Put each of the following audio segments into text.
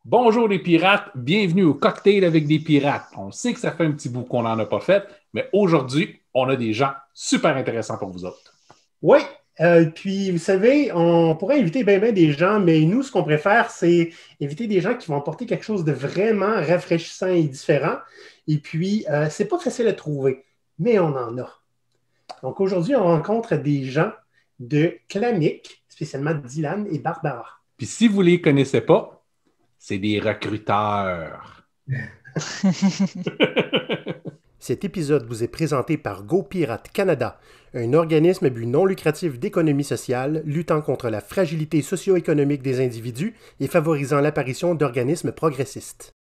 Bonjour les pirates, bienvenue au Cocktail avec des pirates. On sait que ça fait un petit bout qu'on n'en a pas fait, mais aujourd'hui, on a des gens super intéressants pour vous autres. Oui, puis vous savez, on pourrait inviter bien des gens, mais nous, ce qu'on préfère, c'est inviter des gens qui vont apporter quelque chose de vraiment rafraîchissant et différent. Et puis, c'est pas facile à trouver, mais on en a. Donc aujourd'hui, on rencontre des gens de Clanic, spécialement Dylan et Barbara. Puis si vous ne les connaissez pas, c'est des recruteurs. Cet épisode vous est présenté par GoPirate Canada, un organisme à but non lucratif d'économie sociale luttant contre la fragilité socio-économique des individus et favorisant l'apparition d'organismes progressistes.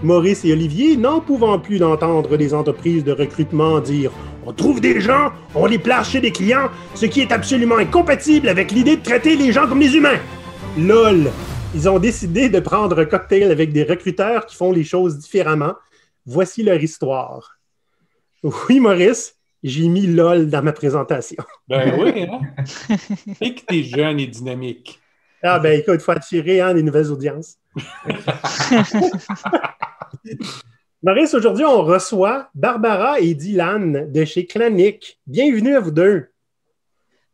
Maurice et Olivier, n'en pouvant plus d'entendre les entreprises de recrutement dire « On trouve des gens, on les place chez des clients, ce qui est absolument incompatible avec l'idée de traiter les gens comme des humains. » LOL! Ils ont décidé de prendre un cocktail avec des recruteurs qui font les choses différemment. Voici leur histoire. Oui, Maurice, j'ai mis LOL dans ma présentation. Ben oui, hein? Et que t'es jeune et dynamique. Ah ben écoute, il faut attirer des nouvelles audiences. Maurice, aujourd'hui, on reçoit Barbara et Dylan de chez Clanic. Bienvenue à vous deux.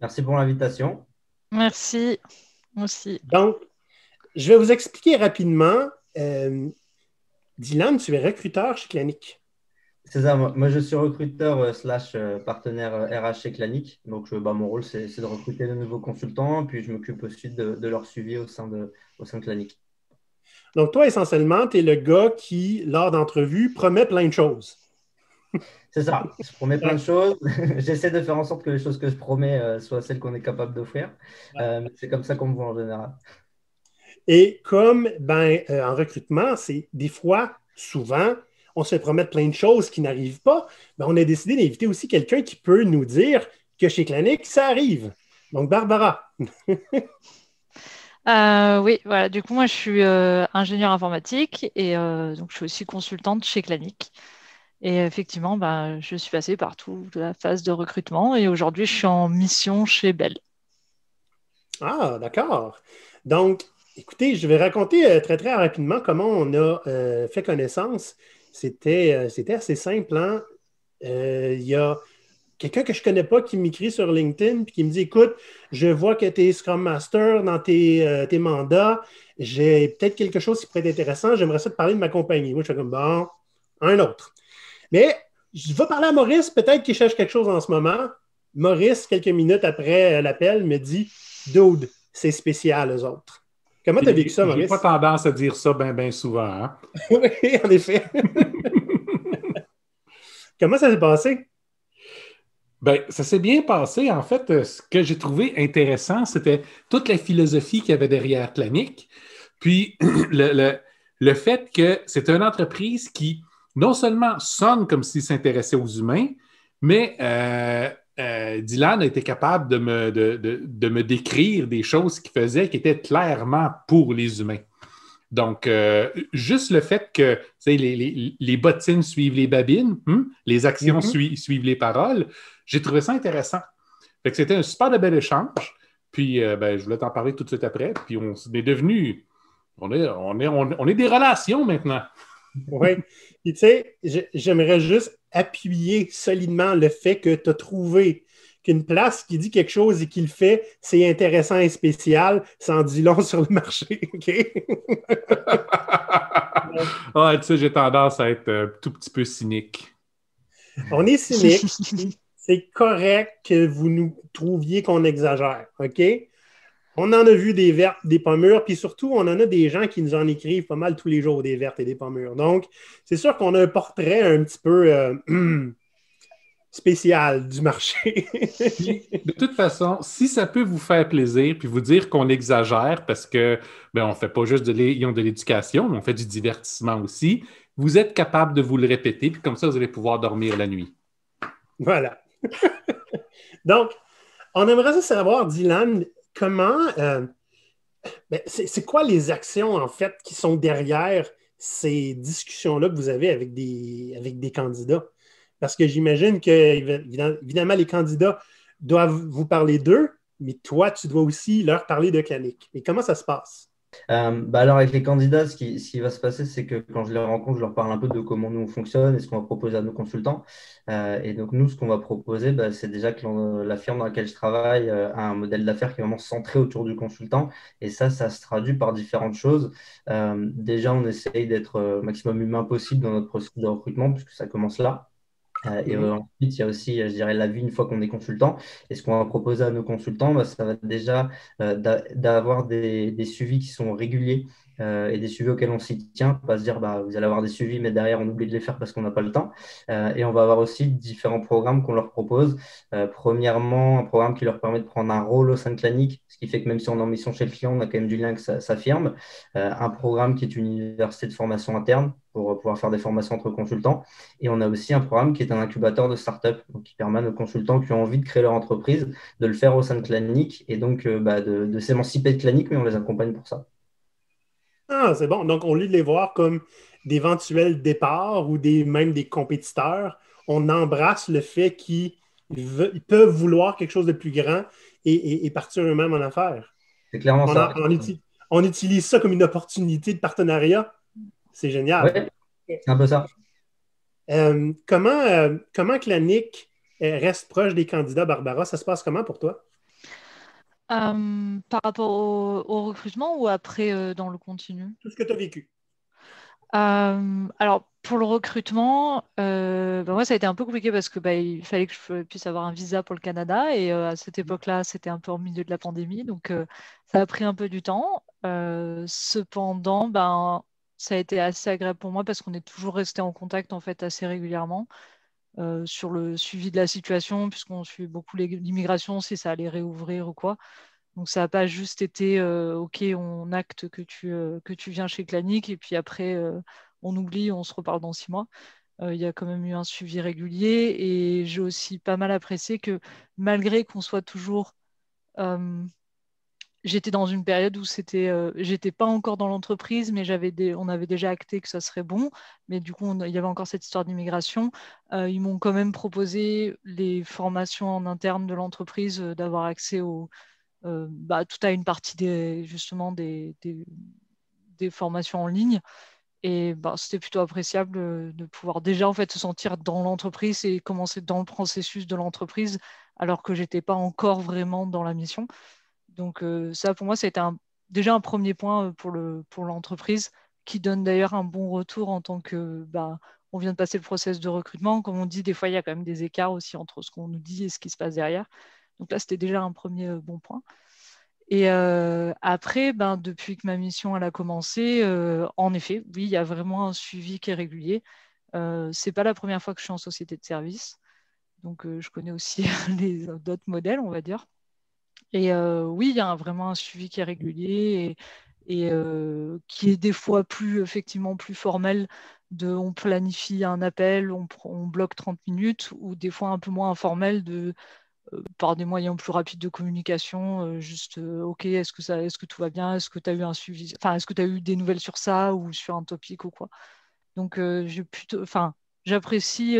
Merci pour l'invitation. Merci, aussi. Donc, je vais vous expliquer rapidement. Dylan, tu es recruteur chez Clanic. C'est ça, moi je suis recruteur slash partenaire RH chez Clanic. Donc mon rôle, c'est de recruter de nouveaux consultants, puis je m'occupe aussi de leur suivi au sein de Clanic. Donc, toi, essentiellement, tu es le gars qui, lors d'entrevues, promet plein de choses. C'est ça, je promets plein de choses. J'essaie de faire en sorte que les choses que je promets soient celles qu'on est capable d'offrir. C'est comme ça qu'on me voit en général. Et comme en recrutement, c'est des fois, souvent, on se fait promettre plein de choses qui n'arrivent pas. On a décidé d'inviter aussi quelqu'un qui peut nous dire que chez Clanic, ça arrive. Donc, Barbara. Oui, voilà. Du coup, moi, je suis ingénieure informatique et donc je suis aussi consultante chez Clanic. Et effectivement, je suis passée par toute la phase de recrutement et aujourd'hui, je suis en mission chez Bell. Ah, d'accord. Donc, écoutez, je vais raconter très, très rapidement comment on a fait connaissance. C'était assez simple, hein? Il y a quelqu'un que je ne connais pas qui m'écrit sur LinkedIn et qui me dit, écoute, je vois que tu es Scrum Master dans tes mandats. J'ai peut-être quelque chose qui pourrait être intéressant. J'aimerais ça te parler de ma compagnie. Moi, je suis comme, bon, un autre. Mais je vais parler à Maurice, peut-être qu'il cherche quelque chose en ce moment. Maurice, quelques minutes après l'appel, me dit, Dude, c'est spécial, eux autres. Comment tu as vécu ça, Maurice? J'ai pas tendance à dire ça bien souvent. Hein? Oui, en effet. Comment ça s'est passé? Ben, ça s'est bien passé. En fait, ce que j'ai trouvé intéressant, c'était toute la philosophie qu'il y avait derrière Clanic. Puis le fait que c'est une entreprise qui non seulement sonne comme s'il s'intéressait aux humains, mais Dylan a été capable de me décrire des choses qu'il faisait qui étaient clairement pour les humains. Donc, juste le fait que les bottines suivent les babines, les actions suivent les paroles, j'ai trouvé ça intéressant. Fait que c'était un super de bel échange. Puis, je voulais t'en parler tout de suite après. Puis, on est devenus... On est des relations maintenant. Oui. Puis, tu sais, j'aimerais juste appuyer solidement le fait que tu as trouvé qu'une place qui dit quelque chose et qui le fait, c'est intéressant et spécial, ça en dit long sur le marché. OK? Ouais, tu sais, j'ai tendance à être un tout petit peu cynique. On est cynique. C'est correct que vous nous trouviez qu'on exagère. OK? On en a vu des vertes, des pommures, puis surtout, on en a des gens qui nous en écrivent pas mal tous les jours, des vertes et des pommures. Donc, c'est sûr qu'on a un portrait un petit peu spécial du marché. De toute façon, si ça peut vous faire plaisir, puis vous dire qu'on exagère, parce que on ne fait pas juste de l'éducation, mais on fait du divertissement aussi, vous êtes capable de vous le répéter, puis comme ça, vous allez pouvoir dormir la nuit. Voilà. Donc, on aimerait ça savoir, Dylan, comment... c'est quoi les actions, en fait, qui sont derrière ces discussions-là que vous avez avec des candidats? Parce que j'imagine que, évidemment, les candidats doivent vous parler d'eux, mais toi, tu dois aussi leur parler de Clanic. Mais comment ça se passe? Alors avec les candidats, ce qui va se passer, c'est que quand je les rencontre, je leur parle un peu de comment nous on fonctionne et ce qu'on va proposer à nos consultants. Et donc nous, ce qu'on va proposer, c'est déjà que la firme dans laquelle je travaille a un modèle d'affaires qui est vraiment centré autour du consultant. Et ça se traduit par différentes choses. Déjà, on essaye d'être maximum humain possible dans notre processus de recrutement, puisque ça commence là. Et ensuite, il y a aussi, je dirais, la vie une fois qu'on est consultant. Et ce qu'on va proposer à nos consultants, ça va être déjà d'avoir des suivis qui sont réguliers et des suivis auxquels on s'y tient. Pas se dire, vous allez avoir des suivis, mais derrière, on oublie de les faire parce qu'on n'a pas le temps. Et on va avoir aussi différents programmes qu'on leur propose. Premièrement, un programme qui leur permet de prendre un rôle au sein de Clanic, ce qui fait que même si on est en mission chez le client, on a quand même du lien avec sa firme. Un programme qui est une université de formation interne pour pouvoir faire des formations entre consultants. Et on a aussi un programme qui est un incubateur de start-up, donc qui permet à nos consultants qui ont envie de créer leur entreprise de le faire au sein de Clanic et donc de s'émanciper de Clanic, mais on les accompagne pour ça. Ah, c'est bon. Donc, au lieu de les voir comme d'éventuels départs ou même des compétiteurs, on embrasse le fait qu'ils ils peuvent vouloir quelque chose de plus grand et partir eux-mêmes en affaires. C'est clairement ça. On utilise ça comme une opportunité de partenariat. C'est génial. Oui, c'est un peu ça. Comment Clanic reste proche des candidats, Barbara? Ça se passe comment pour toi? Par rapport au recrutement ou après dans le continu? Tout ce que tu as vécu. Alors, pour le recrutement, moi, ça a été un peu compliqué parce que il fallait que je puisse avoir un visa pour le Canada et à cette époque-là, c'était un peu au milieu de la pandémie, donc ça a pris un peu du temps. Cependant, ça a été assez agréable pour moi parce qu'on est toujours resté en contact en fait assez régulièrement sur le suivi de la situation, puisqu'on suit beaucoup l'immigration, si ça allait réouvrir ou quoi. Donc ça n'a pas juste été OK, on acte que tu viens chez Clanic et puis après on oublie, on se reparle dans 6 mois. Il y a quand même eu un suivi régulier et j'ai aussi pas mal apprécié que malgré qu'on soit toujours j'étais dans une période où j'étais pas encore dans l'entreprise, mais on avait déjà acté que ça serait bon. Mais du coup, il y avait encore cette histoire d'immigration. Ils m'ont quand même proposé les formations en interne de l'entreprise, d'avoir accès tout à une partie justement des formations en ligne. Et c'était plutôt appréciable de pouvoir déjà en fait se sentir dans l'entreprise et commencer dans le processus de l'entreprise, alors que j'étais pas encore vraiment dans la mission. Donc ça, pour moi, ça a été déjà un premier point pour l'entreprise, qui donne d'ailleurs un bon retour en tant que on vient de passer le process de recrutement. Comme on dit, des fois, il y a quand même des écarts aussi entre ce qu'on nous dit et ce qui se passe derrière. Donc là, c'était déjà un premier bon point. Et après, depuis que ma mission elle a commencé, en effet, oui, il y a vraiment un suivi qui est régulier. C'est pas la première fois que je suis en société de service. Donc je connais aussi d'autres modèles, on va dire. Et oui, il y a vraiment un suivi qui est régulier et qui est des fois effectivement plus formel. On planifie un appel, on bloque 30 minutes, ou des fois un peu moins informel par des moyens plus rapides de communication, juste OK, est-ce que tout va bien? Est-ce que tu as eu un suivi? Enfin, est-ce que tu as eu des nouvelles sur ça ou sur un topic ou quoi? Donc j'apprécie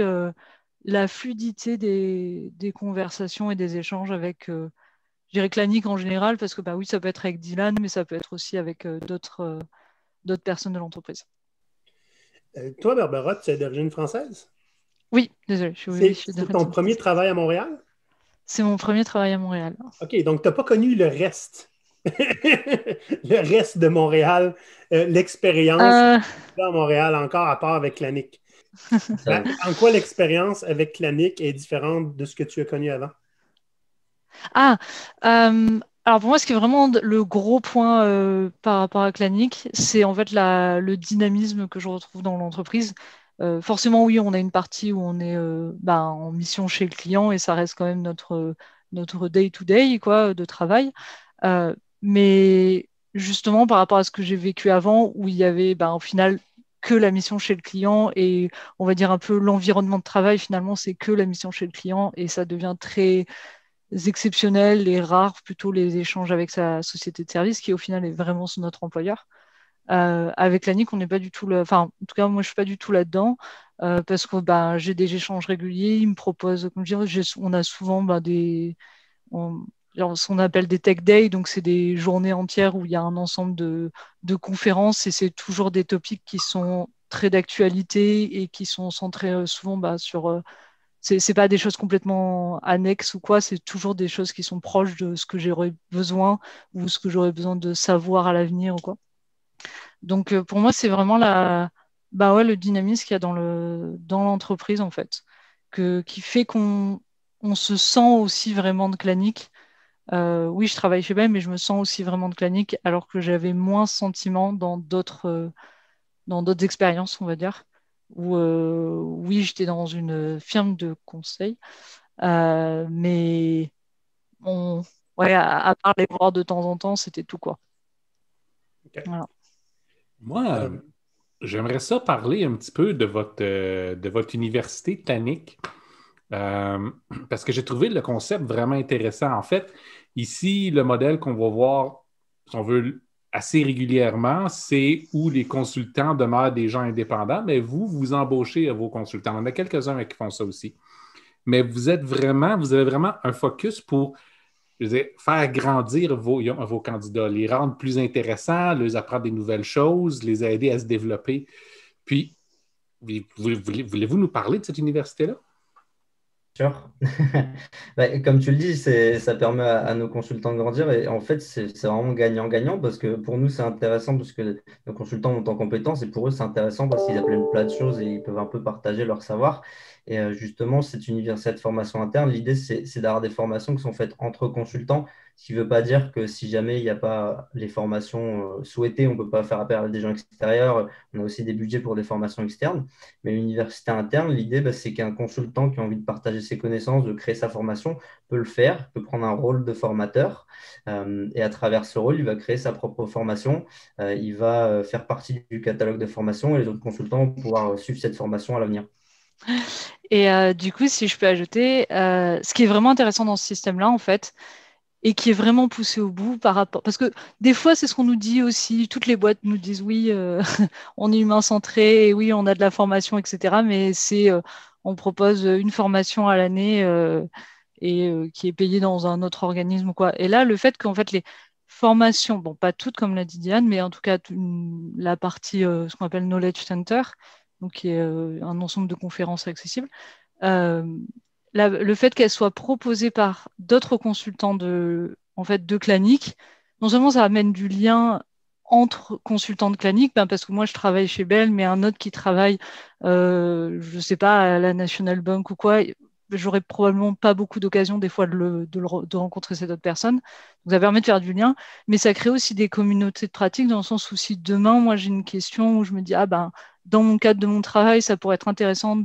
la fluidité des conversations et des échanges avec je dirais Clanic en général, parce que oui, ça peut être avec Dylan, mais ça peut être aussi avec d'autres personnes de l'entreprise. Toi, Barbara, tu es d'origine française? Oui, désolé. C'est ton premier travail à Montréal? C'est mon premier travail à Montréal. OK, donc tu n'as pas connu le reste. Le reste de Montréal, l'expérience à Montréal encore, à part avec Clanic. En quoi l'expérience avec Clanic est différente de ce que tu as connu avant? Alors pour moi, ce qui est vraiment le gros point par rapport à Clanic, c'est en fait le dynamisme que je retrouve dans l'entreprise. Forcément, oui, on a une partie où on est en mission chez le client et ça reste quand même notre day-to-day de travail. Mais justement, par rapport à ce que j'ai vécu avant, où il y avait au final que la mission chez le client et on va dire un peu l'environnement de travail, finalement, c'est que la mission chez le client et ça devient très exceptionnel et rare plutôt les échanges avec sa société de service qui au final est vraiment notre employeur. Avec Clanic, on n'est pas du tout en tout cas moi je suis pas du tout là-dedans parce que j'ai des échanges réguliers, ils me proposent, comme je dis, on a souvent genre, ce qu'on appelle des tech days, donc c'est des journées entières où il y a un ensemble de conférences et c'est toujours des topics qui sont très d'actualité et qui sont centrés souvent sur... c'est pas des choses complètement annexes ou quoi, c'est toujours des choses qui sont proches de ce que j'aurais besoin ou ce que j'aurais besoin de savoir à l'avenir ou quoi. Donc pour moi, c'est vraiment le dynamisme qu'il y a dans l'entreprise en fait, qui fait qu'on se sent aussi vraiment de Clanic. Oui, je travaille chez Bell, mais je me sens aussi vraiment de Clanic, alors que j'avais moins ce sentiment dans d'autres expériences, on va dire. Où oui, j'étais dans une firme de conseil, mais ouais, à part les voir de temps en temps, c'était tout quoi. OK. Voilà. Moi, j'aimerais ça parler un petit peu de votre université Clanic, parce que j'ai trouvé le concept vraiment intéressant. En fait, ici, le modèle qu'on va voir, si on veut, assez régulièrement, c'est où les consultants demeurent des gens indépendants, mais vous embauchez vos consultants. On a quelques-uns qui font ça aussi. Mais vous avez vraiment un focus pour, je veux dire, faire grandir vos candidats, les rendre plus intéressants, leur apprendre des nouvelles choses, les aider à se développer. Puis, voulez-vous nous parler de cette université-là? Sûr. Comme tu le dis, ça permet à nos consultants de grandir et en fait, c'est vraiment gagnant-gagnant parce que pour nous, c'est intéressant parce que nos consultants montent en compétences et pour eux, c'est intéressant parce qu'ils apprennent plein de choses et ils peuvent un peu partager leur savoir. Et justement, cette université de formation interne, l'idée, c'est d'avoir des formations qui sont faites entre consultants, ce qui ne veut pas dire que si jamais il n'y a pas les formations souhaitées, on ne peut pas faire appel à des gens extérieurs. On a aussi des budgets pour des formations externes. Mais l'université interne, l'idée, c'est qu'un consultant qui a envie de partager ses connaissances, de créer sa formation, peut le faire, peut prendre un rôle de formateur. Et à travers ce rôle, il va créer sa propre formation. Il va faire partie du catalogue de formation et les autres consultants vont pouvoir suivre cette formation à l'avenir. Et du coup, si je peux ajouter, ce qui est vraiment intéressant dans ce système-là, en fait, et qui est vraiment poussé au bout par rapport... Parce que des fois, c'est ce qu'on nous dit aussi, toutes les boîtes nous disent, oui, on est humain-centré, et oui, on a de la formation, etc. Mais on propose une formation à l'année et qui est payée dans un autre organisme ou quoi. Et là, le fait qu'en fait, les formations, bon, pas toutes comme l'a dit Diane, mais en tout cas, la partie, ce qu'on appelle Knowledge Center, donc qui est un ensemble de conférences accessibles, le fait qu'elle soit proposée par d'autres consultants en fait, de Clanic, non seulement ça amène du lien entre consultants de Clanic, parce que moi je travaille chez Bell, mais un autre qui travaille, je ne sais pas, à la National Bank ou quoi, j'aurais probablement pas beaucoup d'occasion des fois de rencontrer cette autre personne. Donc ça permet de faire du lien, mais ça crée aussi des communautés de pratique dans le sens où si demain, moi j'ai une question où je me dis, dans mon cadre de mon travail, ça pourrait être intéressant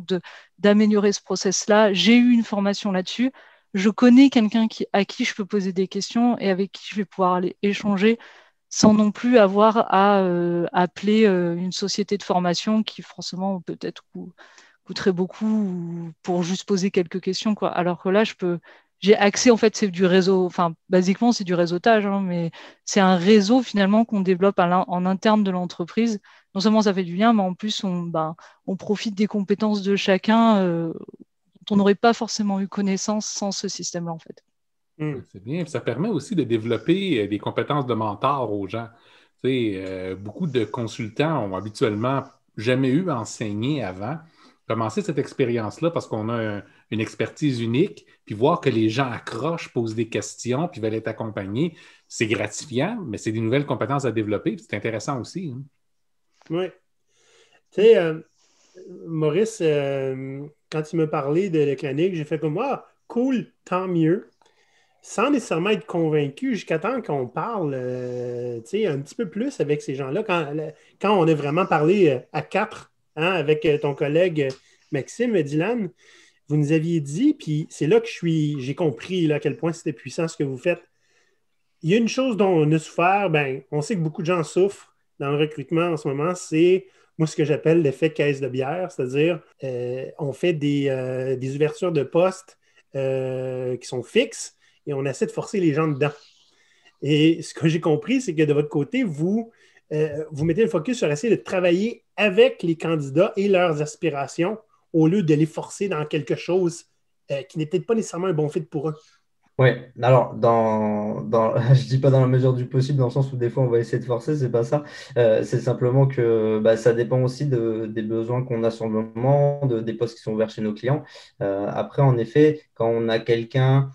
d'améliorer ce process-là. J'ai eu une formation là-dessus. Je connais quelqu'un à qui je peux poser des questions et avec qui je vais pouvoir aller échanger sans non plus avoir à appeler une société de formation qui, forcément, peut-être coûterait beaucoup pour juste poser quelques questions, quoi. Alors que là, j'ai accès, en fait, c'est du réseau, enfin, basiquement, c'est du réseautage, hein, mais c'est un réseau, finalement, qu'on développe en interne de l'entreprise. Non seulement ça fait du lien, mais en plus, on profite des compétences de chacun dont on n'aurait pas forcément eu connaissance sans ce système-là, en fait. C'est bien. Puis ça permet aussi de développer des compétences de mentor aux gens. Tu sais, beaucoup de consultants ont habituellement jamais eu à enseigner avant. Commencer cette expérience-là parce qu'on a une expertise unique, puis voir que les gens accrochent, posent des questions, puis veulent être accompagnés, c'est gratifiant, mais c'est des nouvelles compétences à développer, puis c'est intéressant aussi. Hein. Oui. Tu sais, Maurice, quand il m'a parlé de la Clanic, j'ai fait comme, cool, tant mieux. Sans nécessairement être convaincu, jusqu'à temps qu'on parle un petit peu plus avec ces gens-là. Quand on a vraiment parlé à quatre, hein, avec ton collègue Maxime Dylan, vous nous aviez dit, puis c'est là que j'ai compris là, à quel point c'était puissant ce que vous faites. Il y a une chose dont on a souffert, on sait que beaucoup de gens souffrent dans le recrutement en ce moment, c'est moi ce que j'appelle l'effet caisse de bière, c'est-à-dire on fait des ouvertures de postes qui sont fixes, et on essaie de forcer les gens dedans. Et ce que j'ai compris, c'est que de votre côté, vous mettez le focus sur essayer de travailler avec les candidats et leurs aspirations au lieu de les forcer dans quelque chose qui n'est peut-être pas nécessairement un bon fit pour eux. Oui, alors je dis pas dans la mesure du possible, dans le sens où des fois on va essayer de forcer, c'est pas ça. C'est simplement que ça dépend aussi des besoins qu'on a sur le moment, des postes qui sont ouverts chez nos clients. Après, en effet, quand on a quelqu'un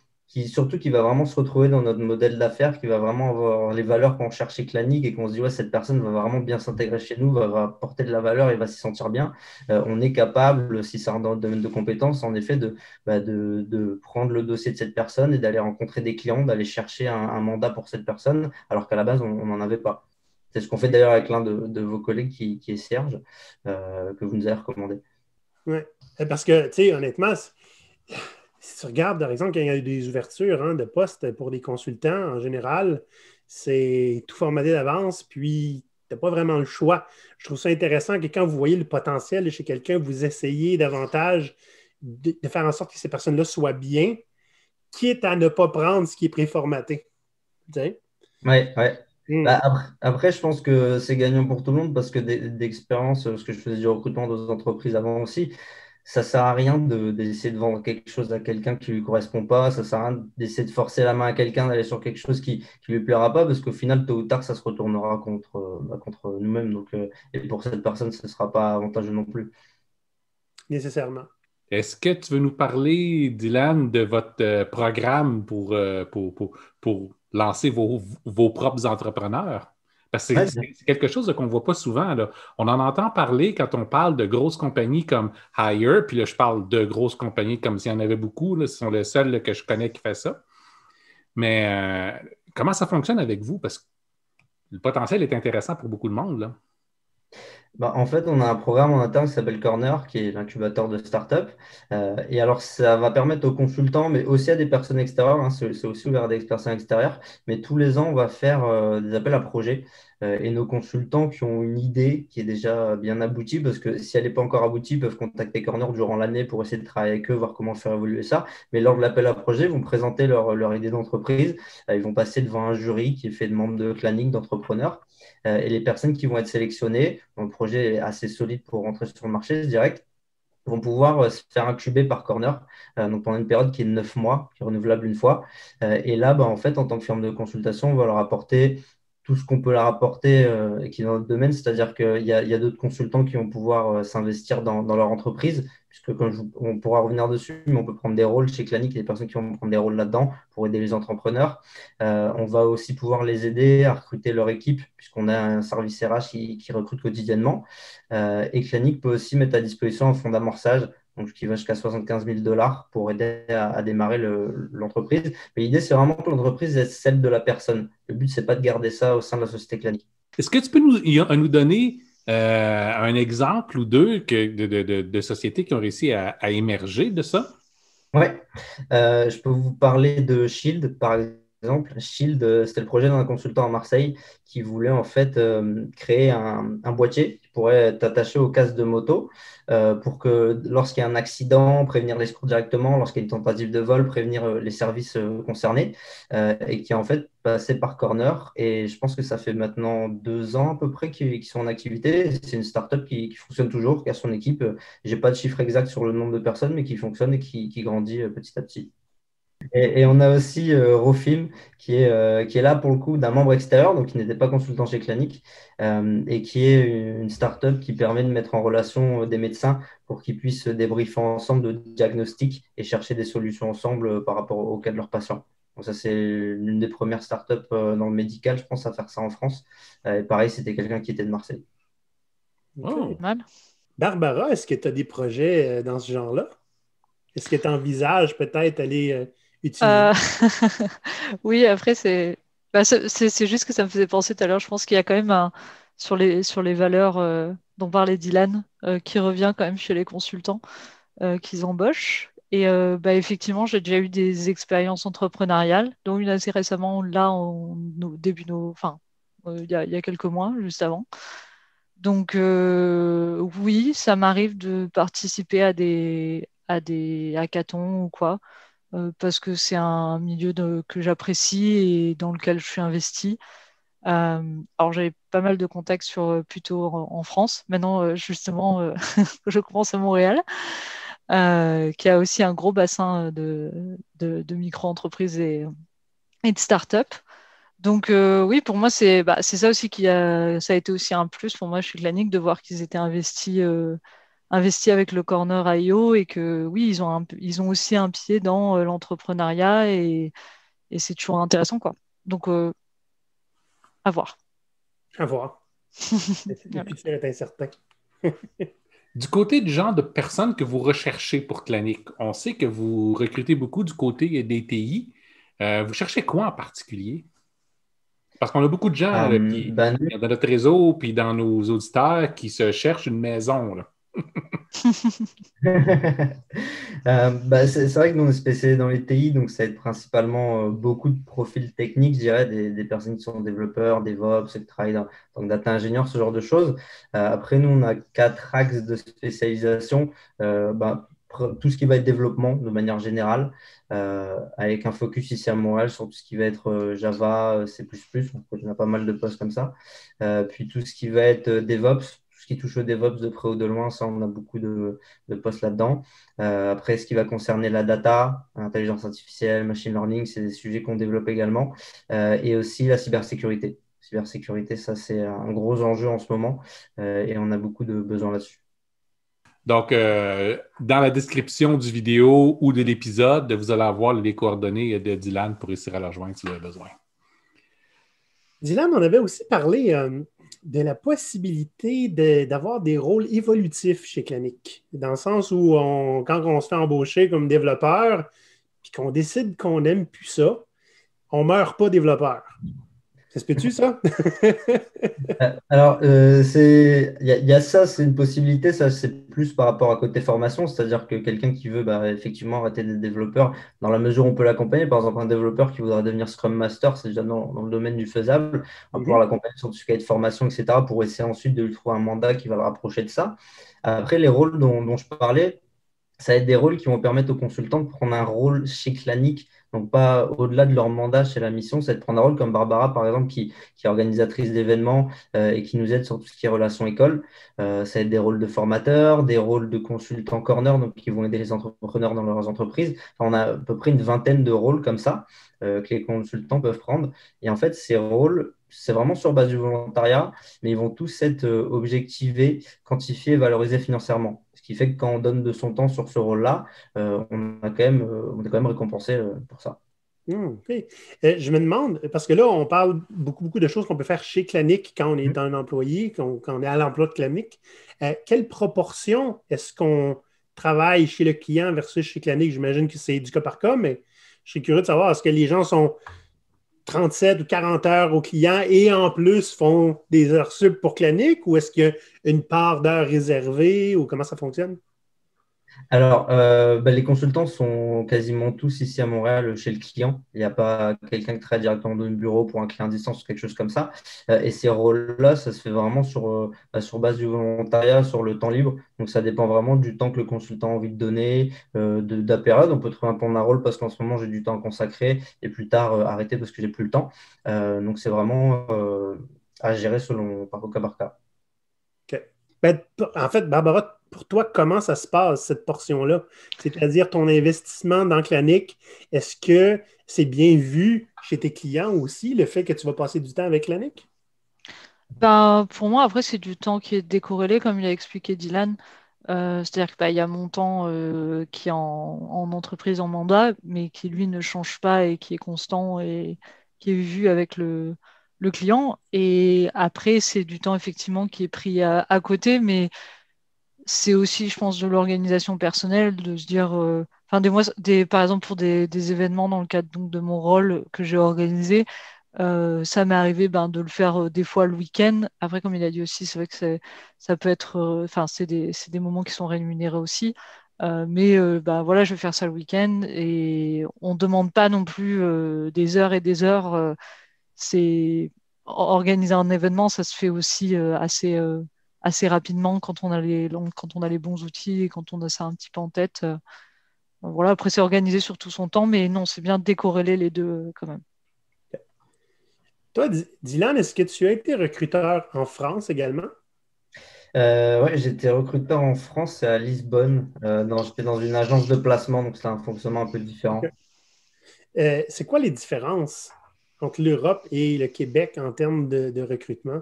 surtout qui va vraiment se retrouver dans notre modèle d'affaires, qui va vraiment avoir les valeurs qu'on cherche chez Clanic et qu'on se dit, ouais, cette personne va vraiment bien s'intégrer chez nous, va apporter de la valeur et va s'y sentir bien, on est capable, si ça rentre dans le domaine de compétences, en effet, de prendre le dossier de cette personne et d'aller rencontrer des clients, d'aller chercher un mandat pour cette personne, alors qu'à la base, on n'en avait pas. C'est ce qu'on fait d'ailleurs avec l'un de vos collègues qui est Serge, que vous nous avez recommandé. Oui, parce que, tu sais, honnêtement, si tu regardes, par exemple, quand il y a eu des ouvertures de postes pour des consultants, en général, c'est tout formaté d'avance, puis tu n'as pas vraiment le choix. Je trouve ça intéressant que quand vous voyez le potentiel chez quelqu'un, vous essayez davantage de faire en sorte que ces personnes-là soient bien, quitte à ne pas prendre ce qui est préformaté. Tu sais? Ouais, ouais. Hmm. Après, je pense que c'est gagnant pour tout le monde parce que d'expérience, parce que je faisais du recrutement dans des entreprises avant aussi, ça sert à rien d'essayer de vendre quelque chose à quelqu'un qui lui correspond pas. Ça sert à rien d'essayer de forcer la main à quelqu'un d'aller sur quelque chose qui lui plaira pas parce qu'au final, tôt ou tard, ça se retournera contre nous-mêmes. Donc, et pour cette personne, ce sera pas avantageux non plus. Nécessairement. Est-ce que tu veux nous parler, Dylan, de votre programme pour lancer vos propres entrepreneurs? Parce que Ouais, c'est quelque chose qu'on ne voit pas souvent, là. On en entend parler quand on parle de grosses compagnies comme Hire, puis là, je parle de grosses compagnies comme s'il y en avait beaucoup, là, ce sont les seuls là, que je connais qui fait ça. Mais comment ça fonctionne avec vous? Parce que le potentiel est intéressant pour beaucoup de monde, là. En fait, on a un programme en interne qui s'appelle Corner, qui est l'incubateur de start-up. Et alors, ça va permettre aux consultants, mais aussi à des personnes extérieures, hein, c'est aussi ouvert à des personnes extérieures, mais tous les ans, on va faire des appels à projets. Et nos consultants qui ont une idée qui est déjà bien aboutie, parce que si elle n'est pas encore aboutie, ils peuvent contacter Corner durant l'année pour essayer de travailler avec eux, voir comment faire évoluer ça. Mais lors de l'appel à projet, ils vont présenter leur idée d'entreprise. Ils vont passer devant un jury qui est fait de membres de Clanic, d'entrepreneurs. Et les personnes qui vont être sélectionnées, dont le projet est assez solide pour rentrer sur le marché, direct, vont pouvoir se faire incuber par corner, donc pendant une période qui est de 9 mois, qui est renouvelable une fois. Et là, en fait, en tant que firme de consultation, on va leur apporter tout ce qu'on peut leur apporter et qui est dans notre domaine, c'est-à-dire qu'il y a d'autres consultants qui vont pouvoir s'investir dans leur entreprise, puisque on pourra revenir dessus, mais on peut prendre des rôles chez Clanic, il y a des personnes qui vont prendre des rôles là-dedans pour aider les entrepreneurs. On va aussi pouvoir les aider à recruter leur équipe, puisqu'on a un service RH qui recrute quotidiennement. Et Clanic peut aussi mettre à disposition un fonds d'amorçage donc qui va jusqu'à 75 000 dollars pour aider à démarrer l'entreprise. Mais l'idée, c'est vraiment que l'entreprise est celle de la personne. Le but, c'est pas de garder ça au sein de la société Clanic. Est-ce que tu peux nous donner un exemple ou deux de sociétés qui ont réussi à émerger de ça? Oui, je peux vous parler de Shield, par exemple. Shield, c'était le projet d'un consultant à Marseille qui voulait en fait créer un boîtier qui pourrait être attaché au casque de moto pour que lorsqu'il y a un accident, prévenir les secours directement, lorsqu'il y a une tentative de vol, prévenir les services concernés et qui est en fait passé par Corner. Et je pense que ça fait maintenant 2 ans à peu près qu'ils sont en activité. C'est une startup qui fonctionne toujours, qui a son équipe. Je n'ai pas de chiffre exact sur le nombre de personnes, mais qui fonctionne et qui grandit petit à petit. Et on a aussi Rofilm qui est là pour le coup d'un membre extérieur, donc qui n'était pas consultant chez Clanic, et qui est une startup qui permet de mettre en relation des médecins pour qu'ils puissent débriefer ensemble de diagnostics et chercher des solutions ensemble par rapport au cas de leurs patients. Donc ça, c'est l'une des premières startups dans le médical, je pense, à faire ça en France. Et pareil, c'était quelqu'un qui était de Marseille. OK. Oh. Mal. Barbara, est-ce que tu as des projets dans ce genre-là? Est-ce que tu envisages peut-être aller utiliser? Euh, Oui, après, c'est juste que ça me faisait penser tout à l'heure. Je pense qu'il y a quand même sur les valeurs dont parlait Dylan, qui revient quand même chez les consultants qu'ils embauchent. Et effectivement, j'ai déjà eu des expériences entrepreneuriales, dont une assez récemment, là, au début, enfin, il y a quelques mois, juste avant. Donc, oui, ça m'arrive de participer à des hackathons ou quoi, parce que c'est un milieu que j'apprécie et dans lequel je suis investie. Alors, j'avais pas mal de contacts plutôt en France. Maintenant, justement, je commence à Montréal. qui a aussi un gros bassin de micro-entreprises et de start-up. Donc oui, pour moi, c'est ça aussi ça a été aussi un plus pour moi chez Clanic de voir qu'ils étaient investis avec le Corner IO et que oui, ils ont aussi un pied dans l'entrepreneuriat et c'est toujours intéressant, quoi. Donc à voir. À voir. Le Voilà. futur est incertain. Du côté du genre de personnes que vous recherchez pour Clanic, on sait que vous recrutez beaucoup du côté des TI. Vous cherchez quoi en particulier? Parce qu'on a beaucoup de gens là, qui, Ben, dans notre réseau puis dans nos auditeurs qui se cherchent une maison, là. C'est vrai que nous, on est spécialisé dans les TI, donc ça va être principalement beaucoup de profils techniques, je dirais, des personnes qui sont développeurs, DevOps, qui travaillent dans tant que data ingénieur, ce genre de choses. Après, nous, on a 4 axes de spécialisation. Tout ce qui va être développement de manière générale, avec un focus ici à Montréal sur tout ce qui va être Java, C++, donc on a pas mal de postes comme ça. Puis tout ce qui va être DevOps, tout ce qui touche au DevOps de près ou de loin, ça, on a beaucoup de postes là-dedans. Après, ce qui va concerner la data, l'intelligence artificielle, machine learning, c'est des sujets qu'on développe également. Et aussi la cybersécurité. Cybersécurité, ça, c'est un gros enjeu en ce moment et on a beaucoup de besoins là-dessus. Donc, dans la description du vidéo ou de l'épisode, vous allez avoir les coordonnées de Dylan pour réussir à la rejoindre si vous avez besoin. Dylan, on avait aussi parlé de la possibilité d'avoir des rôles évolutifs chez Clanic. Dans le sens où, quand on se fait embaucher comme développeur, puis qu'on décide qu'on n'aime plus ça, on ne meurt pas développeur. Ça se peut-tu, ça? Alors, il y a ça, c'est une possibilité. Ça, c'est plus par rapport à côté formation, c'est-à-dire que quelqu'un qui veut effectivement arrêter d'être développeur, dans la mesure où on peut l'accompagner, par exemple, un développeur qui voudrait devenir Scrum Master, c'est déjà dans le domaine du faisable, on va pouvoir l'accompagner sur tout ce qui est de formation, etc., pour essayer ensuite de lui trouver un mandat qui va le rapprocher de ça. Après, les rôles dont je parlais, ça va être des rôles qui vont permettre aux consultants de prendre un rôle chez Clanic, donc pas au-delà de leur mandat chez la mission, c'est de prendre un rôle comme Barbara, par exemple, qui est organisatrice d'événements et qui nous aide sur tout ce qui est relations école. Ça va être des rôles de formateurs, des rôles de consultants corner, donc qui vont aider les entrepreneurs dans leurs entreprises. Enfin, on a à peu près une vingtaine de rôles comme ça que les consultants peuvent prendre. Et en fait, ces rôles, c'est vraiment sur base du volontariat, mais ils vont tous être objectivés, quantifiés et valorisés financièrement. Ce qui fait que quand on donne de son temps sur ce rôle-là, on est quand même récompensé pour ça. Okay. Je me demande, parce que là, on parle beaucoup de choses qu'on peut faire chez Clanic quand on est un employé, quand on est à l'emploi de Clanic. Quelle proportion est-ce qu'on travaille chez le client versus chez Clanic? J'imagine que c'est du cas par cas, mais je suis curieux de savoir, est-ce que les gens sont 37 ou 40 heures au client et en plus font des heures sup pour Clanic, ou est-ce qu'il y a une part d'heures réservées, ou comment ça fonctionne? Alors, les consultants sont quasiment tous ici à Montréal chez le client. Il n'y a pas quelqu'un qui travaille directement dans le bureau pour un client à distance ou quelque chose comme ça. Et ces rôles-là, ça se fait vraiment sur base du volontariat, sur le temps libre. Donc, ça dépend vraiment du temps que le consultant a envie de donner, de la période. On peut trouver un plan d'un rôle parce qu'en ce moment, j'ai du temps à consacrer et plus tard arrêter parce que j'ai plus le temps. Donc, c'est vraiment à gérer au cas par cas. OK. En fait, Barbara, pour toi, comment ça se passe, cette portion-là? C'est-à-dire ton investissement dans Clanic, est-ce que c'est bien vu chez tes clients aussi, le fait que tu vas passer du temps avec Clanic? Pour moi, après, c'est du temps qui est décorrélé, comme il a expliqué Dylan. C'est-à-dire qu'il y a mon temps qui est en entreprise, en mandat, mais qui, lui, ne change pas et qui est constant et qui est vu avec le client. Et après, c'est du temps, effectivement, qui est pris à côté, mais c'est aussi, je pense, de l'organisation personnelle, de se dire, par exemple, pour des événements dans le cadre donc, de mon rôle que j'ai organisé, ça m'est arrivé de le faire des fois le week-end. Après, comme il a dit aussi, c'est vrai que ça peut être, c'est des moments qui sont rémunérés aussi. Mais voilà, je vais faire ça le week-end et on ne demande pas non plus des heures et des heures. Organiser un événement, ça se fait aussi assez rapidement quand on a les bons outils et quand on a ça un petit peu en tête. Voilà, après, c'est organisé sur tout son temps, mais non, c'est bien de décorréler les deux quand même. Toi, Dylan, est-ce que tu as été recruteur en France également? Ouais, j'étais recruteur en France et à Lisbonne. J'étais dans une agence de placement, donc c'est un fonctionnement un peu différent. C'est quoi les différences entre l'Europe et le Québec en termes de recrutement?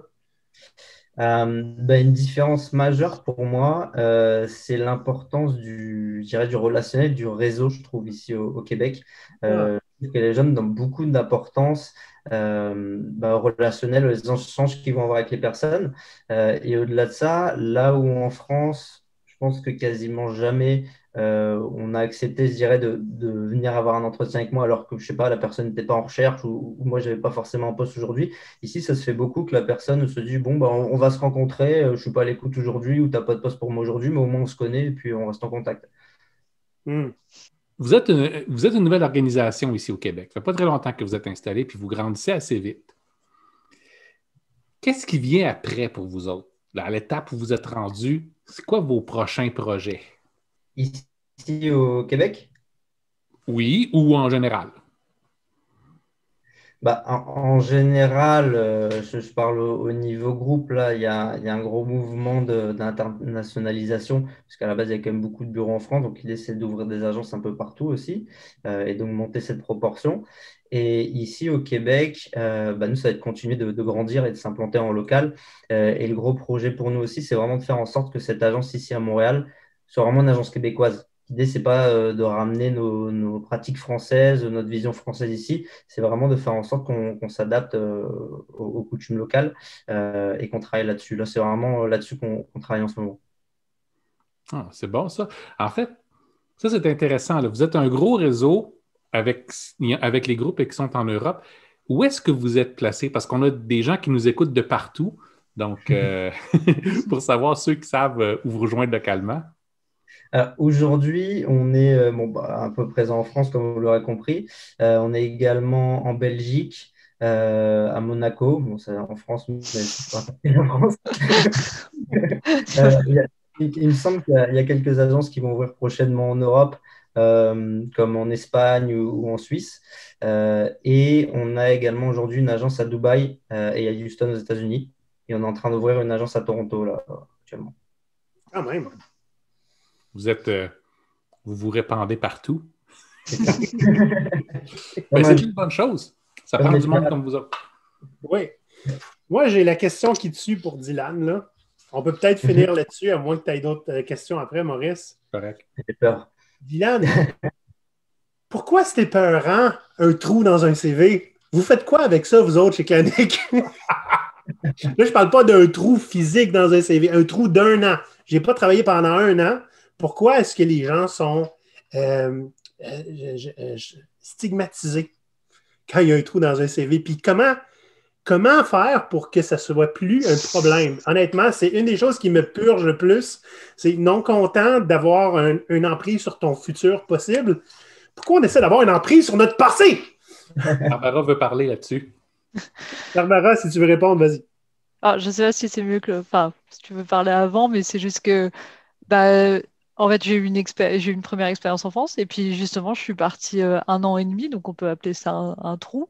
Une différence majeure pour moi, c'est l'importance je dirais, du relationnel, du réseau, je trouve, ici au Québec. Ah, Je trouve que les jeunes donnent beaucoup d'importance au relationnel, aux échanges qu'ils vont avoir avec les personnes. Et au-delà de ça, là où en France, je pense que quasiment jamais on a accepté, je dirais, de venir avoir un entretien avec moi alors que, je sais pas, la personne n'était pas en recherche ou moi, je n'avais pas forcément un poste aujourd'hui. Ici, ça se fait beaucoup que la personne se dit, bon, bah, on va se rencontrer, je ne suis pas à l'écoute aujourd'hui ou tu n'as pas de poste pour moi aujourd'hui, mais au moins on se connaît et puis on reste en contact. hmm. Vous êtes une nouvelle organisation ici au Québec. Ça fait pas très longtemps que vous êtes installé, puis vous grandissez assez vite. Qu'est-ce qui vient après pour vous autres? Là, à l'étape où vous êtes rendu, c'est quoi vos prochains projets? Ici au Québec, Oui, ou en général? en général, je parle au niveau groupe, là, il y a un gros mouvement d'internationalisation, parce qu'à la base, il y a quand même beaucoup de bureaux en France, donc l'idée, c'est d'ouvrir des agences un peu partout aussi, et d'augmenter cette proportion. Et ici, au Québec, nous, ça va être de continuer de grandir et de s'implanter en local. Et le gros projet pour nous aussi, c'est vraiment de faire en sorte que cette agence ici à Montréal soit vraiment une agence québécoise. L'idée, c'est pas de ramener nos pratiques françaises, notre vision française ici, c'est vraiment de faire en sorte qu'on s'adapte aux coutumes locales et qu'on travaille là-dessus. Là, c'est vraiment là-dessus qu'on travaille en ce moment. Ah, c'est bon, ça. En fait, ça, c'est intéressant, là. Vous êtes un gros réseau avec les groupes qui sont en Europe. Où est-ce que vous êtes placé? Parce qu'on a des gens qui nous écoutent de partout. Donc, pour savoir ceux qui savent où vous rejoindre localement. Alors, aujourd'hui, on est un peu présent en France, comme vous l'aurez compris. On est également en Belgique, à Monaco. Bon, c'est en France, mais c'est pas en France. Il me semble qu'il y a quelques agences qui vont ouvrir prochainement en Europe, comme en Espagne ou en Suisse. Et on a également aujourd'hui une agence à Dubaï et à Houston aux États-Unis. Et on est en train d'ouvrir une agence à Toronto là, actuellement. Quand même. Vous êtes, vous vous répandez partout. C'est ça. Ben, c'est une bonne chose. Ça prend du monde comme vous autres. Oui. Moi, j'ai la question qui tue pour Dylan, là. On peut peut-être finir là-dessus, à moins que tu aies d'autres questions après, Maurice. Correct. J'ai peur. Dylan, pourquoi c'était peurant, un trou dans un CV? Vous faites quoi avec ça, vous autres, chez Clanic? Là, je ne parle pas d'un trou physique dans un CV, un trou d'un an. Je n'ai pas travaillé pendant un an. Pourquoi est-ce que les gens sont stigmatisés quand il y a un trou dans un CV? Puis comment faire pour que ça ne soit plus un problème? Honnêtement, c'est une des choses qui me purge le plus. C'est non content d'avoir une emprise sur ton futur possible. Pourquoi on essaie d'avoir une emprise sur notre passé? Barbara veut parler là-dessus. Barbara, si tu veux répondre, vas-y. Alors, je ne sais pas si c'est mieux que. Enfin, si tu veux parler avant, mais c'est juste que. Bah, en fait, j'ai eu une première expérience en France et puis justement, je suis partie 1 an et demi, donc on peut appeler ça un trou.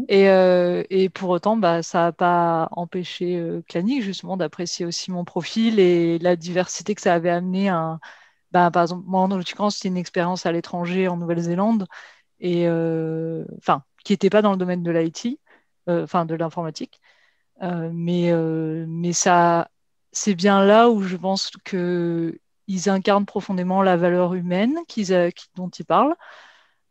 Et pour autant, bah, ça n'a pas empêché Clanic justement d'apprécier aussi mon profil et la diversité que ça avait amené bah, par exemple, moi, en l'occurrence, c'était une expérience à l'étranger en Nouvelle-Zélande et enfin, qui n'était pas dans le domaine de l'IT, enfin de l'informatique. Mais ça, c'est bien là où je pense que ils incarnent profondément la valeur humaine dont ils parlent,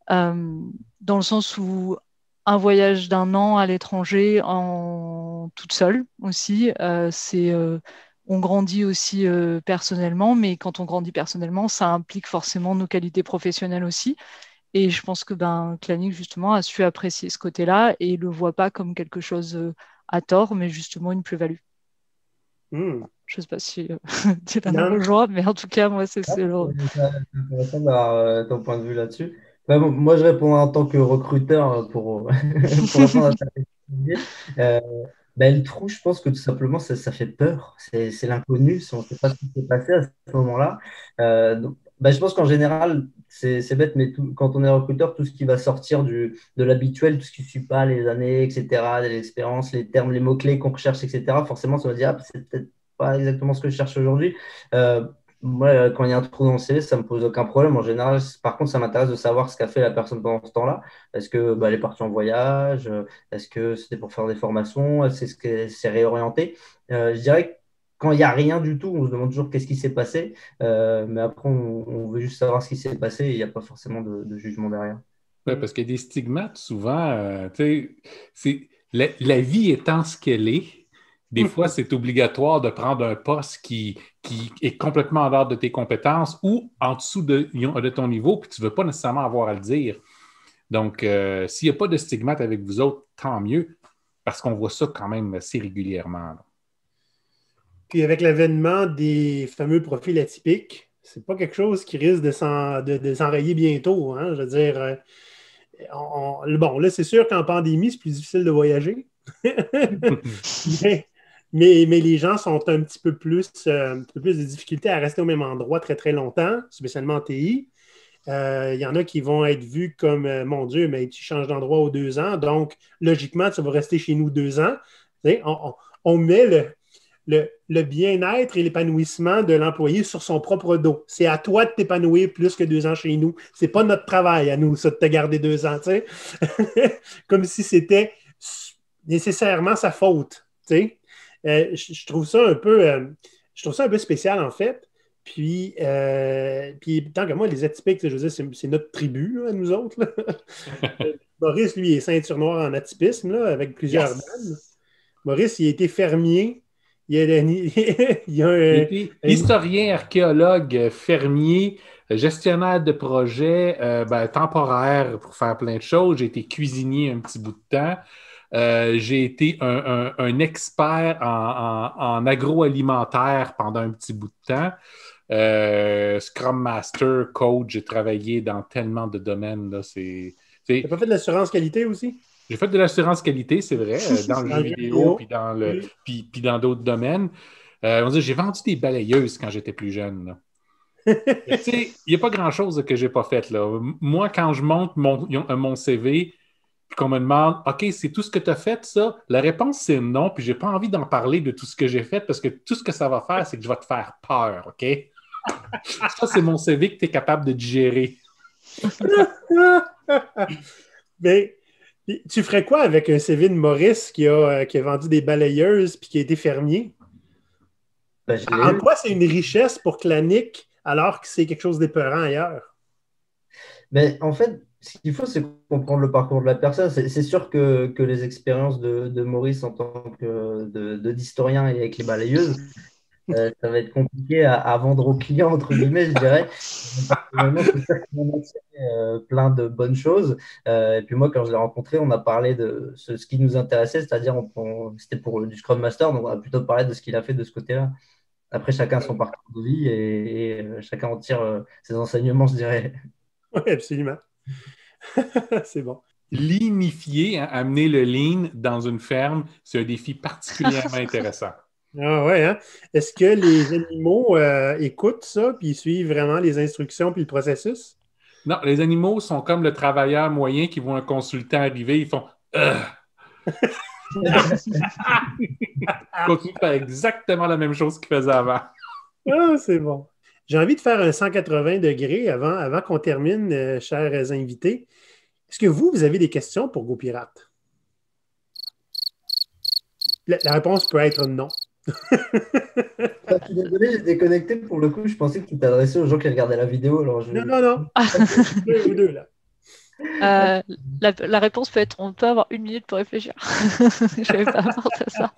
dans le sens où un voyage d'1 an à l'étranger en toute seule aussi, on grandit aussi personnellement, mais quand on grandit personnellement, ça implique forcément nos qualités professionnelles aussi. Et je pense que Clanic, justement, a su apprécier ce côté-là et le voit pas comme quelque chose à tort, mais justement une plus-value. Je ne sais pas si tu as la rejoint, mais en tout cas, moi, c'est C'est intéressant d'avoir ton point de vue là-dessus. Moi, je réponds en tant que recruteur pour répondre à ta question. Le trou, je pense que tout simplement, ça fait peur. C'est l'inconnu. On ne sait pas ce qui s'est passé à ce moment-là. Je pense qu'en général, c'est bête, mais quand on est recruteur, tout ce qui va sortir de l'habituel, tout ce qui ne suit pas les années, etc., l'expérience, les termes, les mots-clés qu'on recherche, etc., forcément, ça va dire, c'est peut-être pas exactement ce que je cherche aujourd'hui. Moi, quand il y a un trou dans le CV, ça ne me pose aucun problème. En général, par contre, ça m'intéresse de savoir ce qu'a fait la personne pendant ce temps-là. Est-ce que elle est partie en voyage? Est-ce que c'était pour faire des formations? Est-ce qu'elle s'est réorientée? Je dirais que quand il n'y a rien du tout, on se demande toujours qu'est-ce qui s'est passé. Mais après, on veut juste savoir ce qui s'est passé et il n'y a pas forcément de jugement derrière. Ouais, parce qu'il y a des stigmates, souvent, tu sais, la vie étant ce qu'elle est, des fois, c'est obligatoire de prendre un poste qui est complètement en dehors de tes compétences ou en dessous de ton niveau, puis tu ne veux pas nécessairement avoir à le dire. Donc, s'il n'y a pas de stigmate avec vous autres, tant mieux, parce qu'on voit ça quand même assez régulièrement, là. Puis avec l'avènement des fameux profils atypiques, c'est pas quelque chose qui risque de s'enrayer bientôt, hein? Je veux dire, bon, là, c'est sûr qu'en pandémie, c'est plus difficile de voyager. mais les gens sont un petit peu plus de difficulté à rester au même endroit très, très longtemps, spécialement en TI. Il y en a qui vont être vus comme, mon Dieu, mais tu changes d'endroit aux 2 ans, donc logiquement, tu vas rester chez nous 2 ans. On met le bien-être et l'épanouissement de l'employé sur son propre dos. C'est à toi de t'épanouir plus que 2 ans chez nous. C'est pas notre travail à nous, ça, de te garder 2 ans, tu sais. Comme si c'était nécessairement sa faute, tu sais. Je trouve ça un peu spécial, en fait. Puis tant que moi, les atypiques, je veux dire, c'est notre tribu, là, nous autres, là. Maurice, lui, est ceinture noire en atypisme, là, avec plusieurs dames. Maurice, il a été fermier. Il y a historien, archéologue, fermier, gestionnaire de projet, temporaire pour faire plein de choses. J'ai été cuisinier un petit bout de temps. J'ai été un expert en agroalimentaire pendant un petit bout de temps. Scrum Master, coach, j'ai travaillé dans tellement de domaines. Tu n'as pas fait de l'assurance qualité aussi? J'ai fait de l'assurance qualité, c'est vrai, dans le jeu vidéo puis dans d'autres domaines. J'ai vendu des balayeuses quand j'étais plus jeune. Il n'y a pas grand-chose que je n'ai pas fait, là. Moi, quand je monte mon CV puis qu'on me demande « OK, c'est tout ce que tu as fait, ça? » La réponse, c'est non, puis je n'ai pas envie d'en parler de tout ce que j'ai fait parce que tout ce que ça va faire, c'est que je vais te faire peur, OK? Ça, c'est mon CV que tu es capable de digérer. Mais tu ferais quoi avec un CV de Maurice qui a vendu des balayeuses puis qui a été fermier? En quoi c'est une richesse pour Clanic alors que c'est quelque chose d'épeurant ailleurs? Mais en fait, ce qu'il faut, c'est comprendre le parcours de la personne. C'est sûr que les expériences de Maurice en tant que d'historien et avec les balayeuses, ça va être compliqué à vendre aux clients, entre guillemets, je dirais. Personnellement, c'est sûr qu'il m'a attiré plein de bonnes choses. Et puis moi, quand je l'ai rencontré, on a parlé de ce qui nous intéressait, c'est-à-dire c'était pour du Scrum Master, donc on a plutôt parlé de ce qu'il a fait de ce côté-là. Après, chacun son parcours de vie et chacun en tire ses enseignements, je dirais. Oui, absolument. C'est bon. Leanifier, hein, amener le lean dans une ferme, c'est un défi particulièrement intéressant. Ah ouais, hein? Est-ce que les animaux écoutent ça, puis ils suivent vraiment les instructions puis le processus? Non, les animaux sont comme le travailleur moyen qui voit un consultant arriver, ils font continue de faire exactement la même chose qu'ils faisaient avant. Ah, c'est bon. J'ai envie de faire un 180 degrés avant qu'on termine, chers invités. Est-ce que vous avez des questions pour GoPirate? La réponse peut être non. Je suis désolé, j'ai déconnecté pour le coup. Je pensais que tu t'adressais aux gens qui regardaient la vidéo. Alors Non. Vous deux, là. La réponse peut être on peut avoir 1 minute pour réfléchir. Je n'avais pas pensé à ça.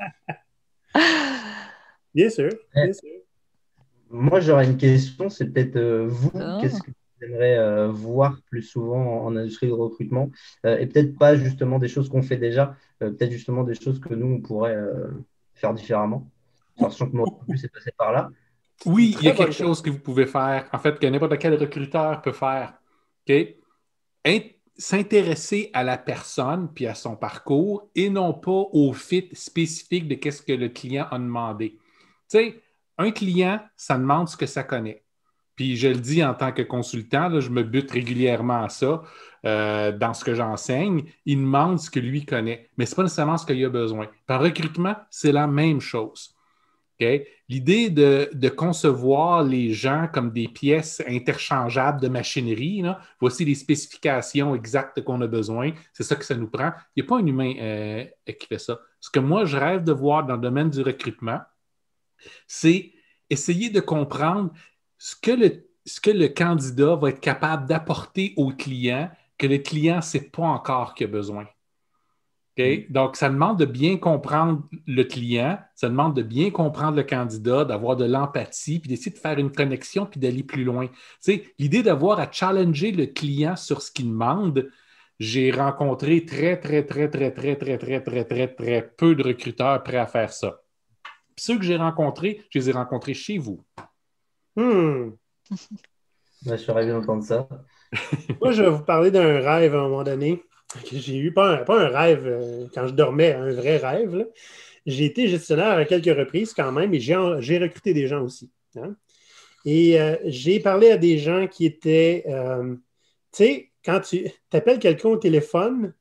Bien sûr. Moi, j'aurais une question. C'est peut-être vous, qu'est-ce que vous aimeriez voir plus souvent en industrie de recrutement et peut-être pas justement des choses qu'on fait déjà, peut-être justement des choses que nous, on pourrait faire différemment. Sachant que moi, c'est passé par là. Oui, il y a quelque chose que vous pouvez faire, en fait, que n'importe quel recruteur peut faire. OK? S'intéresser à la personne puis à son parcours et non pas au fit spécifique de qu'est-ce que le client a demandé. Tu sais, un client, ça demande ce que ça connaît. Puis je le dis en tant que consultant, là, je me bute régulièrement à ça dans ce que j'enseigne. Il demande ce que lui connaît, mais ce n'est pas nécessairement ce qu'il a besoin. Par recrutement, c'est la même chose. OK? L'idée de concevoir les gens comme des pièces interchangeables de machinerie, là, voici les spécifications exactes qu'on a besoin, c'est ça que ça nous prend. Il n'y a pas un humain qui fait ça. Ce que moi, je rêve de voir dans le domaine du recrutement, c'est essayer de comprendre ce que le candidat va être capable d'apporter au client que le client ne sait pas encore qu'il a besoin. Okay? Donc, ça demande de bien comprendre le client, ça demande de bien comprendre le candidat, d'avoir de l'empathie, puis d'essayer de faire une connexion, puis d'aller plus loin. Tu sais, l'idée d'avoir à challenger le client sur ce qu'il demande, j'ai rencontré très peu de recruteurs prêts à faire ça. Puis ceux que j'ai rencontrés, je les ai rencontrés chez vous. Hmm. Je suis ravi d'entendre ça. Moi, je vais vous parler d'un rêve à un moment donné que j'ai eu, pas un rêve quand je dormais, un vrai rêve, là. J'ai été gestionnaire à quelques reprises quand même et j'ai recruté des gens aussi. Hein? Et j'ai parlé à des gens qui étaient, tu sais, quand tu appelles quelqu'un au téléphone,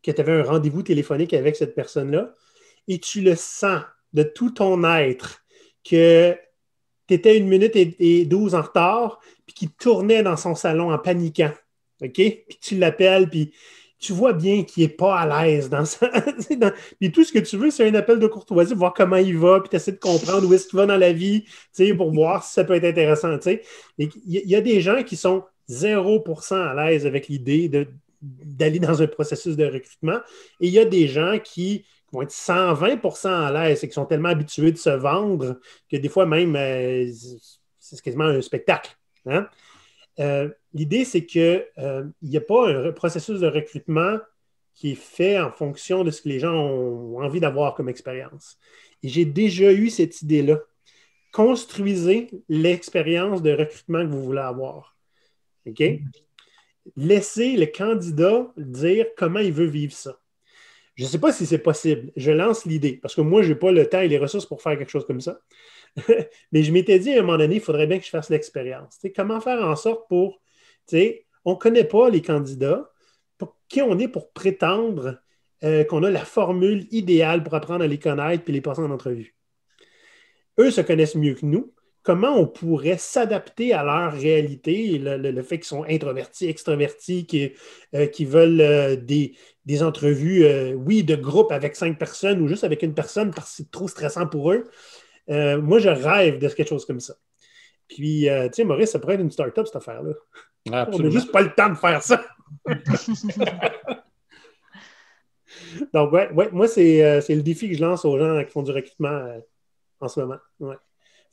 que tu avais un rendez-vous téléphonique avec cette personne-là, et tu le sens de tout ton être que tu étais 1 minute et 12 en retard, puis qu'il tournait dans son salon en paniquant. OK? Puis tu l'appelles, puis tu vois bien qu'il n'est pas à l'aise dans ça. Puis tout ce que tu veux, c'est un appel de courtoisie pour voir comment il va, puis tu essaies de comprendre où est-ce qu'il va dans la vie, pour voir si ça peut être intéressant. Il y a des gens qui sont 0% à l'aise avec l'idée d'aller dans un processus de recrutement, et il y a des gens qui vont être 120% à l'aise et qui sont tellement habitués de se vendre que des fois même, c'est quasiment un spectacle. Hein? L'idée, c'est qu'il n'y a pas un processus de recrutement qui est fait en fonction de ce que les gens ont envie d'avoir comme expérience. Et j'ai déjà eu cette idée-là. Construisez l'expérience de recrutement que vous voulez avoir. OK? Laissez le candidat dire comment il veut vivre ça. Je ne sais pas si c'est possible. Je lance l'idée, parce que moi, je n'ai pas le temps et les ressources pour faire quelque chose comme ça. Mais je m'étais dit à un moment donné, il faudrait bien que je fasse l'expérience. Comment faire en sorte pour... on ne connaît pas les candidats. Pour qui on est pour prétendre qu'on a la formule idéale pour apprendre à les connaître et les passer en entrevue? Eux se connaissent mieux que nous. Comment on pourrait s'adapter à leur réalité, le fait qu'ils sont introvertis, extravertis, qui veulent des entrevues, oui, de groupe avec 5 personnes ou juste avec une personne parce que c'est trop stressant pour eux. Moi, je rêve de quelque chose comme ça. Puis, tu sais, Maurice, ça pourrait être une start-up, cette affaire-là. On n'a juste pas le temps de faire ça. Donc, ouais, moi, c'est le défi que je lance aux gens qui font du recrutement en ce moment. Ouais.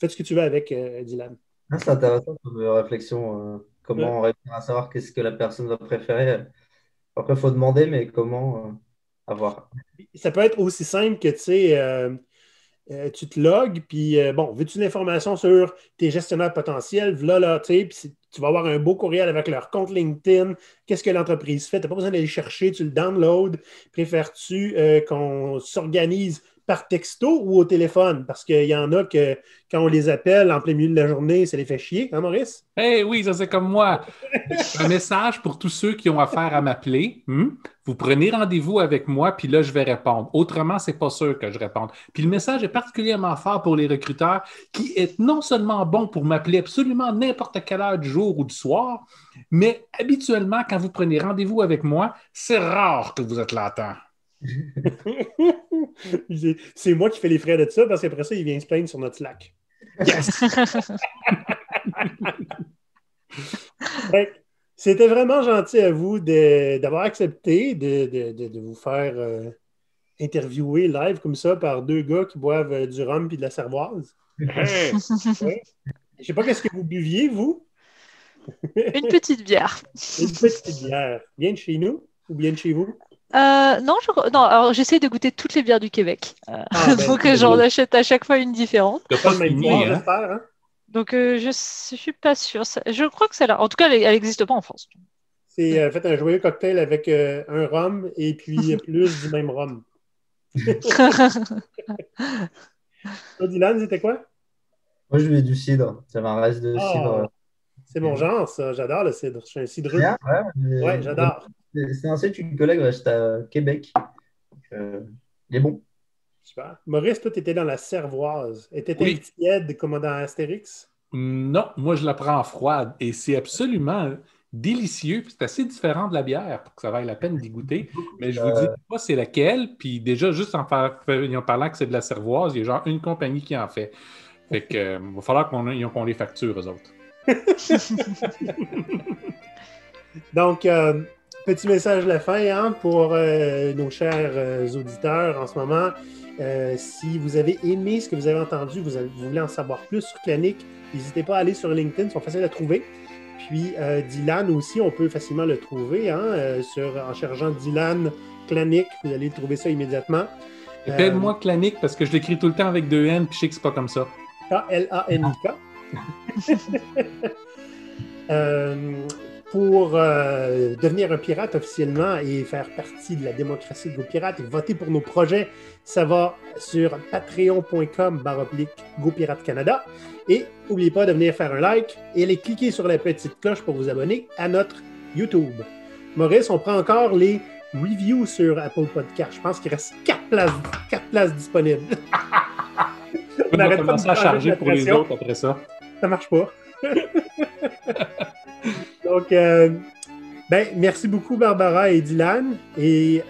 Fais ce que tu veux avec, Dylan. C'est intéressant comme réflexion. Comment réussir à savoir qu'est-ce que la personne va préférer. Après, il faut demander, mais comment avoir. Ça peut être aussi simple que, tu sais, tu te logs, puis bon, veux-tu une information sur tes gestionnaires potentiels? Là, tu sais, puis tu vas avoir un beau courriel avec leur compte LinkedIn. Qu'est-ce que l'entreprise fait? Tu n'as pas besoin d'aller chercher, tu le downloads. Préfères-tu qu'on s'organise par texto ou au téléphone? Parce qu'il y en a que quand on les appelle en plein milieu de la journée, ça les fait chier, hein, Maurice? Oui, ça c'est comme moi. Un message pour tous ceux qui ont affaire à m'appeler. Vous prenez rendez-vous avec moi, puis là, je vais répondre. Autrement, c'est pas sûr que je réponde. Puis le message est particulièrement fort pour les recruteurs qui est non seulement bon pour m'appeler absolument n'importe quelle heure du jour ou du soir, mais habituellement, quand vous prenez rendez-vous avec moi, c'est rare que vous êtes là à temps. C'est moi qui fais les frais de ça parce qu'après ça, il vient se plaindre sur notre Slack. Yes! C'était vraiment gentil à vous d'avoir accepté de vous faire interviewer live comme ça par 2 gars qui boivent du rhum et de la cervoise. Ouais. Je ne sais pas qu'est-ce que vous buviez, vous? Une petite bière. Une petite bière. Bien de chez nous ou bien de chez vous? Non, alors j'essaie de goûter toutes les bières du Québec. Donc j'en achète à chaque fois une différente. C'est pas le même soir, j'espère, hein? Donc je suis pas sûre. Je crois que celle-là. En tout cas, elle n'existe pas en France. C'est faites un joyeux cocktail avec un rhum et puis plus du même rhum. Toi, Dylan, c'était quoi? Moi, je mets du cidre. J'avais un reste de cidre. C'est mon genre, ça. J'adore le cidre. Je suis un cidreux. Ouais, j'adore. C'est un site, une collègue, j'étais à Québec. Il est bon. Super. Maurice, toi, tu étais dans la cervoise. Étais-tu Oui. tiède comme dans Astérix? Non, moi, je la prends froide et c'est absolument délicieux. Puis c'est assez différent de la bière pour que ça vaille la peine d'y goûter. Mais je vous dis pas c'est laquelle. Puis déjà, juste en parlant que c'est de la cervoise, il y a genre une compagnie qui en fait. Fait que va falloir qu'on les facture, eux autres. Donc, petit message de la fin hein, pour nos chers auditeurs en ce moment. Si vous avez aimé ce que vous avez entendu, vous voulez en savoir plus sur Clanic, n'hésitez pas à aller sur LinkedIn, ils sont faciles à trouver. Puis Dylan aussi, on peut facilement le trouver hein, en cherchant Dylan Clanic, vous allez trouver ça immédiatement. Appelle-moi Clanic parce que je l'écris tout le temps avec 2 N puis je sais que c'est pas comme ça. K-L-A-N-I-K. Pour devenir un pirate officiellement et faire partie de la démocratie de GoPirate et voter pour nos projets, ça va sur patreon.com/GoPirate Canada. Et n'oubliez pas de venir faire un like et aller cliquer sur la petite cloche pour vous abonner à notre YouTube. Maurice, on prend encore les reviews sur Apple Podcast. Je pense qu'il reste 4 places disponibles. On va commencer à charger pour les autres après ça. Ça marche pas. Donc, merci beaucoup Barbara et Dylan. Et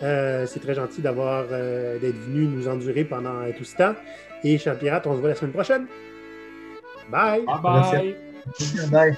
c'est très gentil d'être venus nous endurer pendant tout ce temps. Et chers pirates, on se voit la semaine prochaine. Bye! Bye bye! Bye!